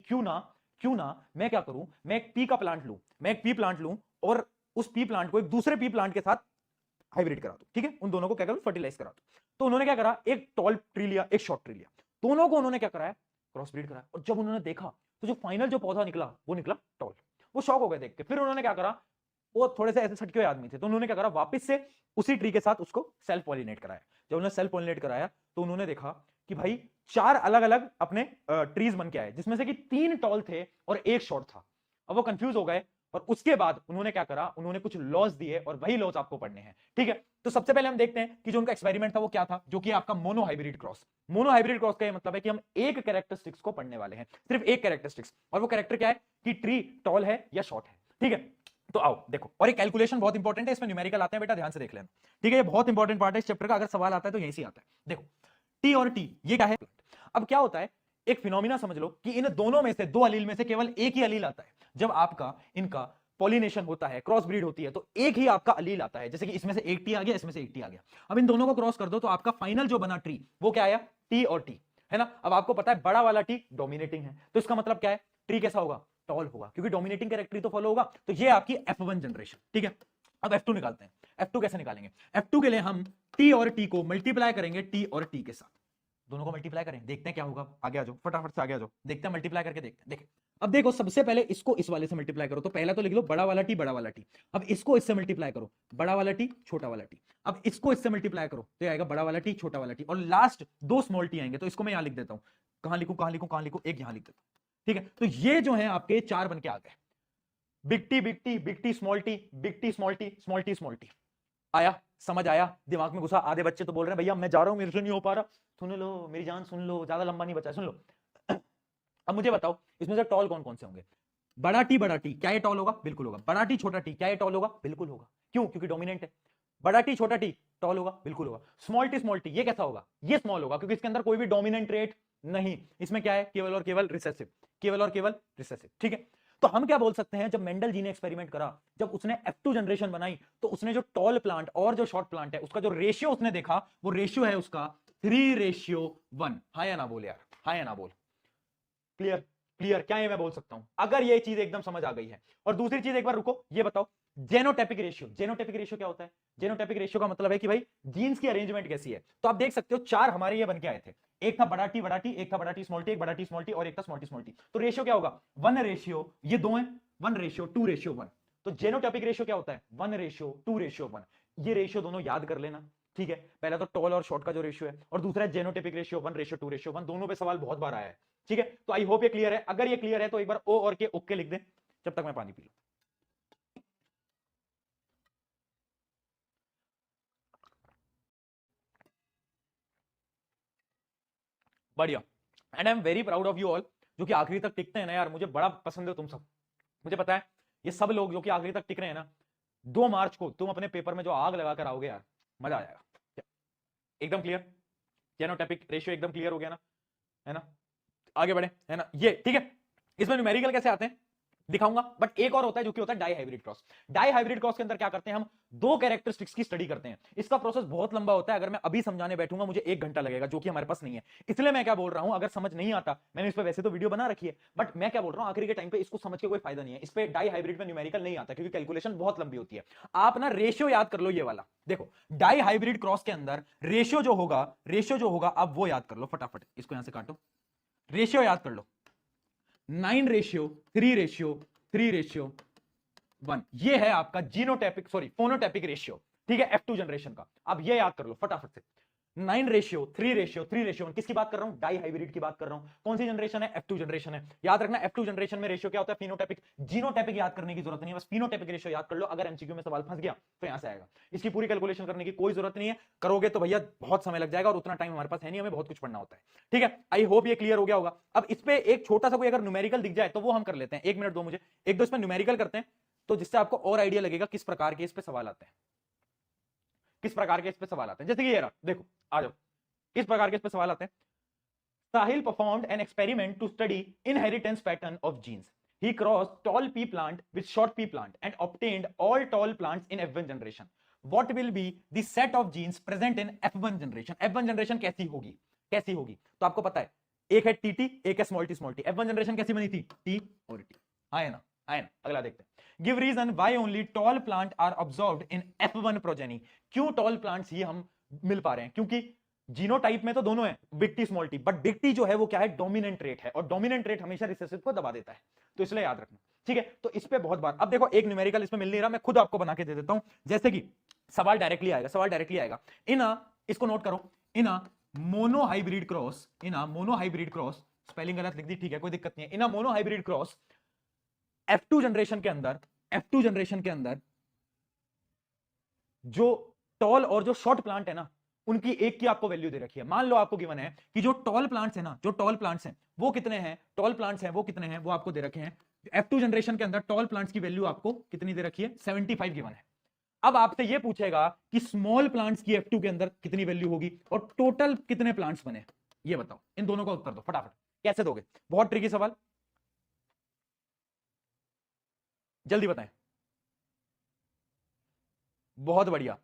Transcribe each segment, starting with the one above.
क्यों ना मैं क्या करूं, मैं एक पी का प्लांट लूं, मैं एक पी प्लांट लूं और उस पी प्लांट को एक दूसरे पी प्लांट के साथ हाइब्रिड करा दूं, ठीक है, उन दोनों को क्या करूं, फर्टिलाइज करा दूं। तो उन्होंने क्या करा, एक टॉल ट्री लिया, एक शॉर्ट ट्री लिया, दोनों को उन्होंने क्या कराया, क्रॉस ब्रीड कराया। और जब उन्होंने देखा तो जो फाइनल जो पौधा निकला वो निकला टॉल। वो शॉक हो गए देख के। फिर उन्होंने क्या करा, वो थोड़े से ऐसे सटके हुए आदमी थे, तो उन्होंने क्या करा, वापस से उसी ट्री के साथ उसको सेल्फ पॉलिनेट कराया। जब उन्होंने सेल्फ पॉलिनेट कराया तो उन्होंने देखा कि भाई 4 अलग अलग अपने ट्रीज बन के आए, जिसमें से कि 3 टॉल थे और एक शॉर्ट था। अब वो कंफ्यूज हो गए और उसके बाद उन्होंने क्या करा, उन्होंने कुछ लॉज दिए और वही लॉज आपको पढ़ने हैं, ठीक है। तो सबसे पहले हम देखते हैं कि जो उनका एक्सपेरिमेंट था वो क्या था, जो कि आपका mono hybrid cross. Mono hybrid cross का ये मतलब है कि हम एक कैरेक्टरिस्टिक्स को पढ़ने वाले हैं, सिर्फ एक कैरेक्टरिस्टिक्स, और वो कैरेक्टर क्या है कि ट्री टॉल है या शॉर्ट है, ठीक है। तो आओ देखो, और ये कैलकुलेशन बहुत इंपॉर्टेंट है, इसमें न्यूमेरिकल आते हैं बेटा, ध्यान से देख लेना, ठीक है। ये बहुत इंपॉर्टेंट पार्ट है इस चैप्टर का, अगर सवाल आता है तो यहीं से आता है। देखो टी और टी ये क्या है, अब क्या होता है, एक फिनोमिना समझ लो कि इन दोनों में से, दो अलील में से केवल एक ही अलील आता है। जब आपका इनका पॉलिनेशन होता है, क्रॉस ब्रीड होती है, तो एक ही आपका अलील आता है। जैसे कि इसमें से एक टी आ गया, इसमें से एक टी आ गया। अब इन दोनों को क्रॉस कर दो तो आपका फाइनल जो बना ट्री वो क्या आया, टी और टी, है ना। अब आपको पता है बड़ा वाला टी डोमिनेटिंग है, तो इसका मतलब क्या है, ट्री कैसा होगा, टॉल होगा, क्योंकि डोमिनेटिंग कैरेक्टर तो फॉलो होगा। तो ये आपकी F1 जनरेशन, ठीक है। अब F2 निकालते हैं। F2 कैसे निकालेंगे, F2 के लिए हम टी और टी को मल्टीप्लाई करेंगे टी और टी के साथ, दोनों को मल्टीप्लाई करें, देखते हैं क्या होगा। आगे आ जाओ, फटाफट से आगे आ जाओ, देखते हैं मल्टीप्लाई करके देखते हैं। देखें, अब देखो सबसे पहले इसको इस वाले से मल्टीप्लाई करो, तो पहला तो लिख लो बड़ा वाला टी, बड़ा वाला टी। अब इसको इससे मल्टीप्लाई करो, बड़ा वाला टी, छोटा वाला टी। अब इसको इससे मल्टीप्लाई करो तो आएगा बड़ा वाला टी, छोटा वाला टी, और लास्ट 2 स्मॉल टी आएंगे। तो इसको मैं यहां लिख देता हूं, कहां लिखूं कहां लिखूं कहां लिखूं, एक यहां लिख देता हूं, ठीक है। तो ये जो है आपके 4 बन के आ गए, big T big T big T small T, big T small T small T small T. आया, समझ आया, दिमाग में घुसा। आधे बच्चे तो बोल रहे हैं भैया मैं जा रहा हूं, मेरे से नहीं हो पा रहा। सुन लो मेरी जान, सुन लो, ज्यादा लंबा नहीं बचा, सुन लो। अब मुझे बताओ इसमें से टॉल कौन कौन से होंगे। बड़ा टी क्या ये टॉल होगा, बिल्कुल होगा। बड़ा टी छोटा टी क्या ये टॉल होगा, बिल्कुल होगा। क्यों, क्योंकि डोमिनेंट है। बड़ा टी छोटा टी टॉल होगा, बिल्कुल होगा। स्मॉल टी ये कैसा होगा, ये स्मॉल होगा, क्योंकि इसके अंदर कोई भी डोमिनेंट ट्रेट नहीं, इसमें क्या है, केवल और केवल रिसेसिव, केवल और केवल रिसेसिव, ठीक है। तो हम क्या बोल सकते हैं, जब मेंडल जी ने एक्सपेरिमेंट करा, जब उसने F2 जनरेशन बनाई, तो उसने जो टॉल प्लांट और जो शॉर्ट प्लांट है उसका जो रेशियो उसने देखा, वो रेशियो है उसका 3:1। हाँ या ना बोल यार, हाँ या ना बोल। क्लियर, क्लियर, क्या ये मैं बोल सकता हूं, अगर ये चीज एकदम समझ आ गई है। और दूसरी चीज एक बार रुको, ये बताओ जेनोटाइपिक रेशियो, जेनोटाइपिक रेशियो क्या होता है। जेनोटाइपिक रेशियो का मतलब है कि भाई जीन्स की अरेंजमेंट कैसी है। तो आप देख सकते हो 4 हमारे ये बन के आए थे, एक था बड़ा टी, एक था बड़ा टी स्मॉल टी, एक बड़ा टी स्मॉल टी, और एक था स्मॉल टी। तो रेशियो क्या होगा, 1:, ये दो है, 1:2:1। तो जेनोटाइपिक रेशियो क्या होता है, 1:2:1। ये रेशियो दोनों याद कर लेना, ठीक है। पहला तो टॉल और शॉर्ट का जो रेशियो है, और दूसरा जेनोटाइपिक रेशियो 1:2:1। दोनों पे सवाल बहुत बार आया है, ठीक है। तो आई होप ये क्लियर है। अगर ये क्लियर है तो एक बार ओ और के ओके लिख दें, जब तक मैं पानी पी लूं। बढ़िया, and I am very proud of you all, जो कि आखिरी तक टिकते हैं ना यार, मुझे बड़ा पसंद है तुम सब। मुझे पता है ये सब लोग जो कि आखिरी तक टिक रहे हैं ना, 2 मार्च को तुम अपने पेपर में जो आग लगा कर आओगे यार, मजा आ जाएगा। एकदम क्लियर, जेनोटाइपिक रेशियो एकदम क्लियर हो गया ना, है ना। आगे बढ़े, है ना, ये ठीक है। इसमें न्यूमेरिकल कैसे आते हैं दिखाऊंगा, बट एक और होता है जो कि होता है dihybrid cross. Dihybrid cross के अंदर क्या करते हैं, हम 2 कैरेक्टरिस्टिक्स की स्टडी करते हैं। इसका प्रोसेस बहुत लंबा होता है, अगर मैं अभी समझाने बैठूंगा मुझे 1 घंटा लगेगा, जो कि हमारे पास नहीं है। इसलिए मैं क्या बोल रहा हूं, अगर समझ नहीं आता, मैंने इस पर वैसे तो वीडियो बना रखी है, बट मैं क्या बोल रहा हूं, आखिरी के टाइम पे इसको समझ के कोई फायदा नहीं है। इस पे डाई हाइब्रिड में न्यूमेरिकल नहीं आता, क्योंकि कैलकुलेशन बहुत लंबी होती है। आप ना रेशियो याद कर लो, ये वाला देखो, डाई हाइब्रिड क्रॉस के अंदर रेशियो जो होगा आप वो याद कर लो फटाफट। इसको यहां से काटो, रेशियो याद कर लो, 9:3:3:1। ये है आपका जीनोटाइपिक फोनोटाइपिक रेशियो, ठीक है, F2 जनरेशन का। अब ये याद कर लो फटाफट से, 9:3:3:1। किसकी बात कर रहा हूं, डाई हाइब्रिड की बात कर रहा हूं। कौन सी जनरेशन है, F2 जनरेशन है। याद रखना F2 जनरेशन में रेशियो क्या होता है, फिनोटाइपिक। जीनोटाइपिक याद करने की जरूरत नहीं है, बस फिनोटाइपिक रेशियो याद कर लो। अगर एमसीक्यू में सवाल फंस गया तो यहां से आएगा, इसकी पूरी कैलकुलेशन करने की कोई जरूरत नहीं है। करोगे तो भैया बहुत समय लग जाएगा, और उतना टाइम हमारे पास है नहीं, हमें बहुत कुछ पढ़ना होता है, ठीक है। आई होप ये क्लियर हो गया होगा। अब इस पे एक छोटा सा कोई अगर न्यूमेरिकल दिख जाए तो वो हम कर लेते हैं। 1 मिनट दो मुझे, एक दो इसमें न्यूमेरिकल करते हैं, तो जिससे आपको और आइडिया लगेगा किस प्रकार के इस पे सवाल आते हैं, किस प्रकार के इस पे सवाल आते हैं। जैसे कि ये रहा, देखो आ जाओ, किस प्रकार के इस पे सवाल आते हैं। साहिल performed an experiment to study inheritance pattern of genes. He crossed tall pea plant with short pea plant and obtained all tall plants in F1 generation. What will be the set of genes present in F1 generation? F1 generation कैसी होगी, कैसी होगी। तो आपको पता है एक है टीटी, एक है small T small T. F1 generation कैसी बनी थी? टी और टी। हाँ है ना, है ना। अगला देखते हैं, give reason why only tall plant are observed in F1 progeny. क्यों टॉल प्लांट्स ही हम मिल पा रहे हैं? क्योंकि जीनोटाइप में तो दोनों है, big T small T, but big T जो है वो क्या है? डोमिनेंट रेट है, और डोमिनेंट रेट हमेशा रिसेसिव को दबा देता है, तो इसलिए याद रखना, ठीक है। तो इस पे बहुत बार, अब देखो एक न्यूमेरिकल इसमें मिल नहीं रहा, मैं खुद आपको बना के दे देता हूं, जैसे कि सवाल डायरेक्टली आएगा, सवाल डायरेक्टली आएगा, इन इसको नोट करो, इन मोनो हाइब्रिड क्रॉस, इन मोनो हाइब्रिड क्रॉस, स्पेलिंग गलत लिख दी, ठीक है, कोई दिक्कत नहीं है, इन monohybrid cross F2 generation के अंदर, F2 जनरेशन के अंदर जो टॉल और जो शॉर्ट प्लांट है ना, उनकी एक की आपको वैल्यू दे रखी है। मान लो आपको गिवन है कि जो टॉल प्लांट्स है ना, जो टॉल प्लांट्स हैं वो कितने हैं, टॉल प्लांट्स हैं वो कितने हैं, वो आपको दे रखे हैं। F2 जनरेशन के अंदर टॉल प्लांट्स की वैल्यू आपको कितनी दे रखी है? 75 गिवन है। अब आपसे ये पूछेगा कि स्मॉल प्लांट्स की F2 के अंदर कितनी वैल्यू होगी और टोटल कितने प्लांट्स बने, ये बताओ। इन दोनों का उत्तर दो फटाफट। कैसे दोगे? बहुत ट्रिकी सवाल, जल्दी बताएं। बहुत बढ़िया,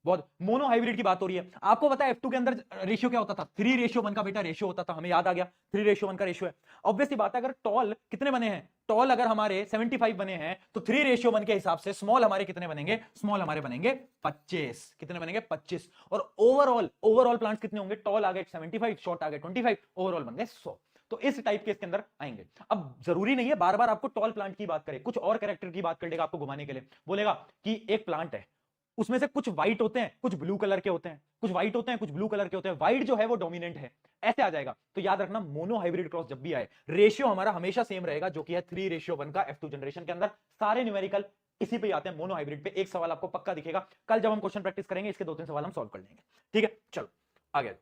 बहुत। मोनो हाइब्रिड की बात हो रही है, आपको पता है F2 के अंदर रेशियो क्या होता था? 3:1 का बेटा रेशियो होता था, हमें याद आ गया, 3:1 का रेशियो है। ऑब्वियसली बात है, अगर टॉल कितने बने हैं, टॉल अगर हमारे 75 बने हैं, तो 3:1 के हिसाब से स्मॉल हमारे कितने बनेंगे? स्मॉल हमारे बनेंगे 25। कितने बनेंगे? 25। और ओवरऑल, ओवरऑल प्लांट्स कितने होंगे? टॉल आ गए 75, शॉर्ट आ गए 25, ओवरऑल बन गए 100। तो इस टाइप के इसके अंदर आएंगे। अब जरूरी नहीं है बार बार आपको टॉल प्लांट की बात करें, कुछ और कैरेक्टर की बात कर लेगा आपको घुमाने के लिए, बोलेगा कि एक प्लांट है, उसमें से कुछ व्हाइट होते हैं, कुछ ब्लू कलर के होते हैं, कुछ व्हाइट होते हैं, कुछ ब्लू कलर के होते हैं, व्हाइट जो है वो डोमिनेंट है, ऐसे आ जाएगा। तो याद रखना, मोनो हाइब्रिड क्रॉस जब भी आए, रेशियो हमारा हमेशा सेम रहेगा, जो कि है 3:1 का F2 जनरेशन के अंदर। सारे न्यूमेरिकल इसी पे आते हैं, मोनो हाइब्रिड पे। एक सवाल आपको पक्का दिखेगा, कल जब हम क्वेश्चन प्रैक्टिस करेंगे इसके 2-3 सवाल हम सॉल्व कर लेंगे, ठीक है। चलो आगे।